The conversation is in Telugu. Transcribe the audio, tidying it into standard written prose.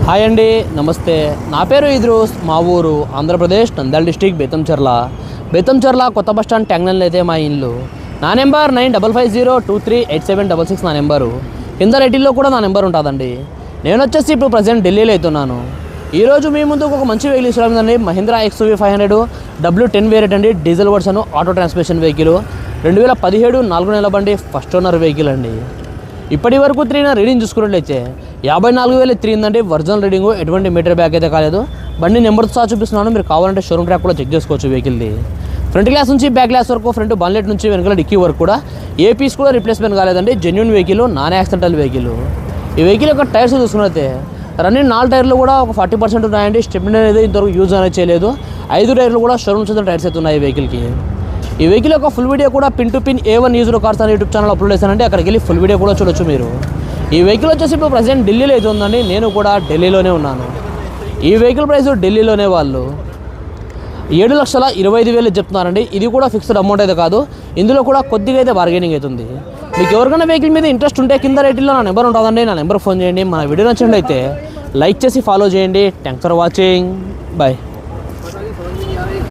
హాయ్ అండి, నమస్తే. నా పేరు ఇద్రూస్. మా ఊరు ఆంధ్రప్రదేశ్ నంద్యాల డిస్టిక్ బేతంచెర్ల కొత్త బస్ స్టాండ్ ట్యాంగ్నల్ అయితే మా ఇల్లు. నా నెంబర్ 9550238766 నా నెంబరు. కింద రెడ్డిలో కూడా నా నెంబర్ ఉంటుందండి. నేను వచ్చేసి ఇప్పుడు ప్రజెంట్ ఢిల్లీలో అవుతున్నాను. ఈరోజు మీ ముందుకు ఒక మంచి వెహికల్ ఇస్తున్నానండి. మహీంద్రా XUV 500 W10 వేరియంట్ అండి. Diesel version auto transmission vehicle. 2017 4 నెలల బండి, ఫస్ట్ ఓనర్ వెహికల్ అండి. ఇప్పటి వరకు తిరిగిన రీడింగ్ చూసుకున్నట్లయితే 54,000 ఉందండి. ఒరిజినల్ రీడింగ్, ఎటువంటి మీటర్ బ్యాక్ అయితే కాలేదు. బండి నెంబర్తో సహా చూపిస్తున్నాను. మీరు కావాలంటే షోరూమ్ ట్రాక్ కూడా చెక్ చేసుకోవచ్చు వెహికల్ది. ఫ్రంట్ గ్లాస్ నుంచి బ్యాక్ గ్లాస్ వరకు, ఫ్రంట్ బాన్లెట్ నుంచి వెనకాల డిక్కీ వరకు కూడా ఏ పీస్ కూడా రిప్లేస్మెంట్ కాలేదండి. Genuine vehicle, non accidental vehicle. ఈ వెహికల్ యొక్క టైర్స్ చూసుకున్నట్లయితే రన్నింగ్ 4 టైర్లు కూడా ఒక 40% ఉన్నాయండి. స్టెప్నీ అనేది ఇంతవరకు యూజ్ అనేది చేయలేదు. 5 టైర్లు కూడా షోరూమ్ చెందిన టైర్స్ అయితే ఉన్నాయి ఈ వెహికల్కి. ఈ వెహికల్ యొక్క ఫుల్ వీడియో కూడా pin to pin A1 used cars అనే యూట్యూబ్ ఛానల్ అప్లోడ్ చేశానంటే అక్కడికి వెళ్ళి ఫుల్ వీడియో కూడా చూడొచ్చు మీరు. ఈ వెహికల్ వచ్చేసి ఇప్పుడు ప్రజెంట్ ఢిల్లీలో అయితే ఉందండి. నేను కూడా ఢిల్లీలోనే ఉన్నాను. ఈ వెహికల్ ప్రైస్ ఢిల్లీలోనే వాళ్ళు 7,25,000 చెప్తున్నారండి. ఇది కూడా ఫిక్స్డ్ అమౌంట్ అయితే కాదు. ఇందులో కూడా కొద్దిగా అయితే బార్గెనింగ్ అవుతుంది. మీకు ఎవరికైనా వెహికల్ మీద ఇంట్రెస్ట్ ఉంటే కింద రేటిల్లో నా నెంబర్ ఉంటుందండి. నా నెంబర్ ఫోన్ చేయండి. మన వీడియో నచ్చినట్లయితే లైక్ చేసి ఫాలో చేయండి. Thanks for watching. బాయ్.